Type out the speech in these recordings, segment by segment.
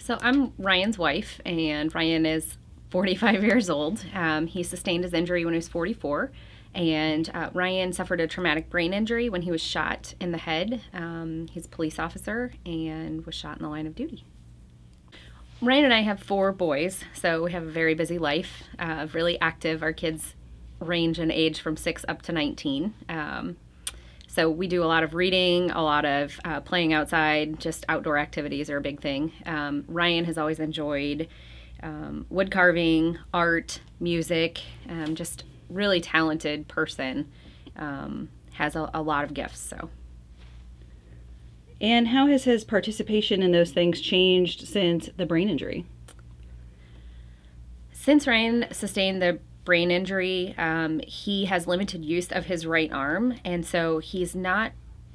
So I'm Ryan's wife, and Ryan is 45 years old. He sustained his injury when he was 44, and Ryan suffered a traumatic brain injury when he was shot in the head. He's a police officer and was shot in the line of duty. Ryan and I have 4 boys, so we have a very busy life, really active. Our kids range in age from 6 up to 19. So we do a lot of reading, a lot of playing outside, just outdoor activities are a big thing. Ryan has always enjoyed wood carving, art, music, just really talented person, has a lot of gifts. So. And how has his participation in those things changed since the brain injury? Since Ryan sustained the brain injury, he has limited use of his right arm, and so he's not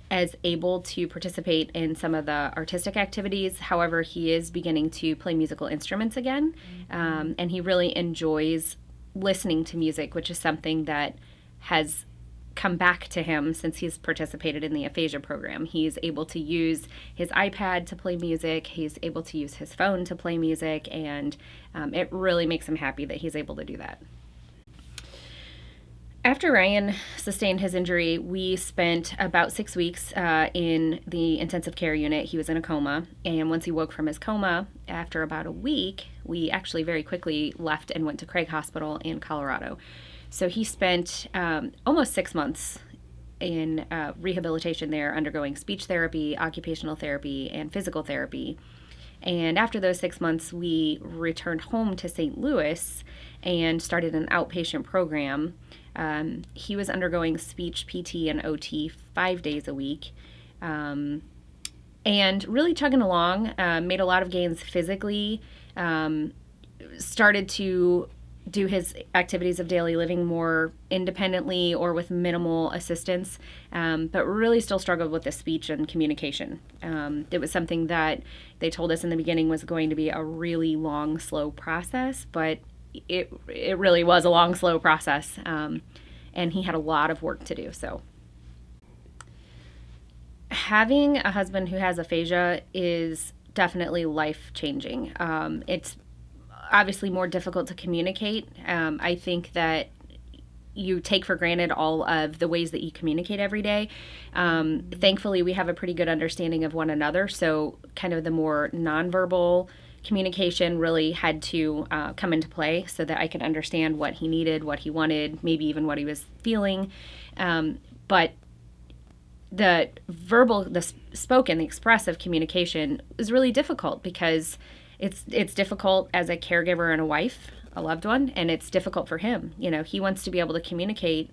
as able to participate in some of the artistic activities. However, he is beginning to play musical instruments again, and he really enjoys listening to music, which is something that has come back to him since he's participated in the Aphasia program. He's able to use his iPad to play music, he's able to use his phone to play music, and it really makes him happy that he's able to do that. After Ryan sustained his injury, we spent about 6 weeks in the intensive care unit. He was in a coma, and once he woke from his coma, after about a week, we actually very quickly left and went to Craig Hospital in Colorado. So he spent almost 6 months in rehabilitation there, undergoing speech therapy, occupational therapy, and physical therapy. And after those 6 months, we returned home to St. Louis and started an outpatient program. He was undergoing speech, PT, and OT 5 days a week, and really chugging along, made a lot of gains physically, started to do his activities of daily living more independently or with minimal assistance, but really still struggled with the speech and communication. It was something that they told us in the beginning was going to be a really long, slow process, but it really was a long, slow process, and he had a lot of work to do. So having a husband who has aphasia is definitely life-changing. It's obviously more difficult to communicate. I think that you take for granted all of the ways that you communicate every day. Thankfully, we have a pretty good understanding of one another, so kind of the more nonverbal communication really had to come into play so that I could understand what he needed, what he wanted, maybe even what he was feeling. But the verbal, the spoken, the expressive communication is really difficult because it's difficult as a caregiver and a wife, a loved one, and it's difficult for him. You know, he wants to be able to communicate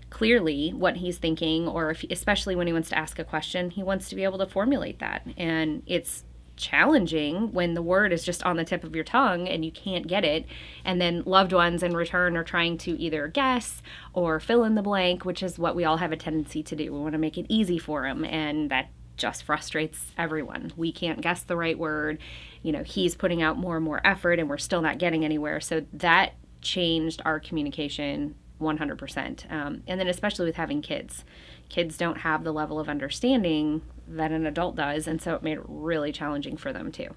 clearly what he's thinking, or especially when he wants to ask a question, he wants to be able to formulate that. And it's challenging when the word is just on the tip of your tongue and you can't get it, and then loved ones in return are trying to either guess or fill in the blank, which is what we all have a tendency to do. We want to make it easy for them, and that just frustrates everyone. We can't guess the right word. You know, he's putting out more and more effort and we're still not getting anywhere. So that changed our communication 100%. And then especially with having kids. Kids don't have the level of understanding that an adult does, and so it made it really challenging for them too.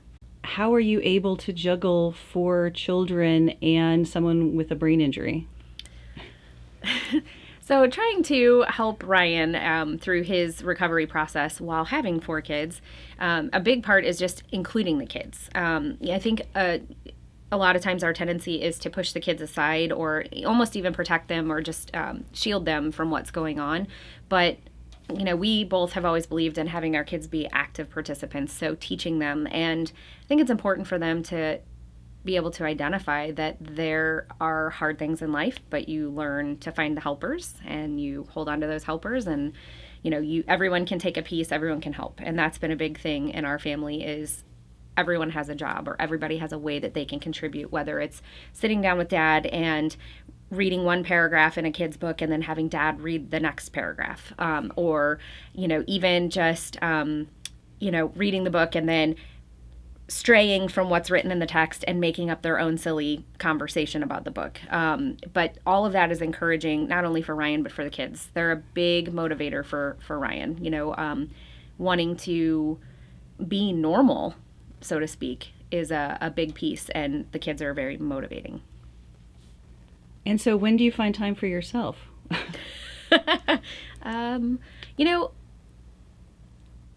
How are you able to juggle 4 children and someone with a brain injury? So trying to help Ryan through his recovery process while having 4 kids, a big part is just including the kids. I think a lot of times our tendency is to push the kids aside or almost even protect them or just shield them from what's going on. But, you know, we both have always believed in having our kids be active participants, so teaching them. And I think it's important for them to be able to identify that there are hard things in life, but you learn to find the helpers and you hold on to those helpers, and you know, everyone can take a piece, everyone can help. And that's been a big thing in our family is everyone has a job or everybody has a way that they can contribute, whether it's sitting down with dad and reading one paragraph in a kid's book and then having dad read the next paragraph, or you know, even just you know, reading the book and then straying from what's written in the text and making up their own silly conversation about the book. But all of that is encouraging, not only for Ryan, but for the kids. They're a big motivator for Ryan, you know, wanting to be normal, so to speak, is a big piece, and the kids are very motivating. And so when do you find time for yourself? um, you know,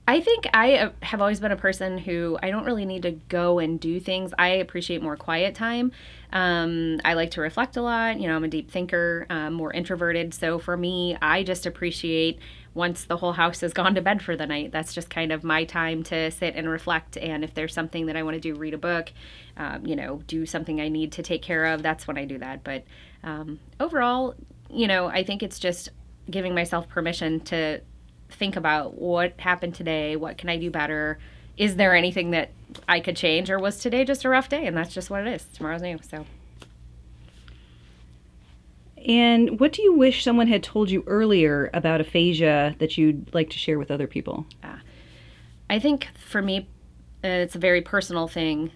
I think I have always been a person who I don't really need to go and do things. I appreciate more quiet time. I like to reflect a lot. I'm a deep thinker, more introverted. So for me, I just appreciate once the whole house has gone to bed for the night. That's just kind of my time to sit and reflect. And if there's something that I want to do, read a book, do something I need to take care of, that's when I do that. But overall, I think it's just giving myself permission to think about what happened today, what can I do better, is there anything that I could change, or was today just a rough day and that's just what it is, tomorrow's new. So And what do you wish someone had told you earlier about aphasia that you'd like to share with other people? I think for me, it's a very personal thing.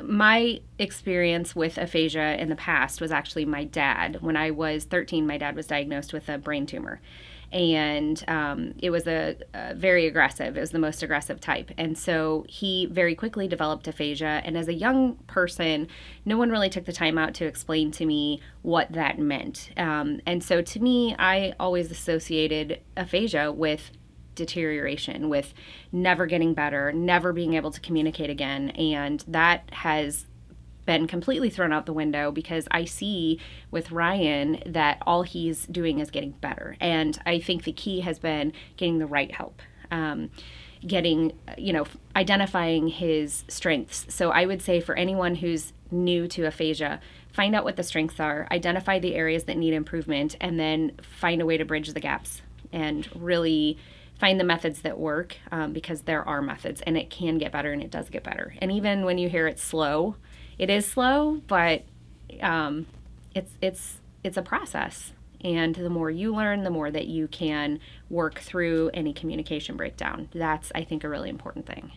My experience with aphasia in the past was actually my dad. When I was 13, my dad was diagnosed with a brain tumor. And it was a very aggressive. It was the most aggressive type. And so he very quickly developed aphasia. And as a young person, no one really took the time out to explain to me what that meant. And so to me, I always associated aphasia with deterioration, with never getting better, never being able to communicate again. And that has been completely thrown out the window because I see with Ryan that all he's doing is getting better. And I think the key has been getting the right help. Identifying his strengths. So I would say for anyone who's new to aphasia, find out what the strengths are, identify the areas that need improvement, and then find a way to bridge the gaps and really find the methods that work, because there are methods and it can get better, and it does get better. And even when you hear it's slow, it is slow, but it's a process. And the more you learn, the more that you can work through any communication breakdown. That's, I think, a really important thing.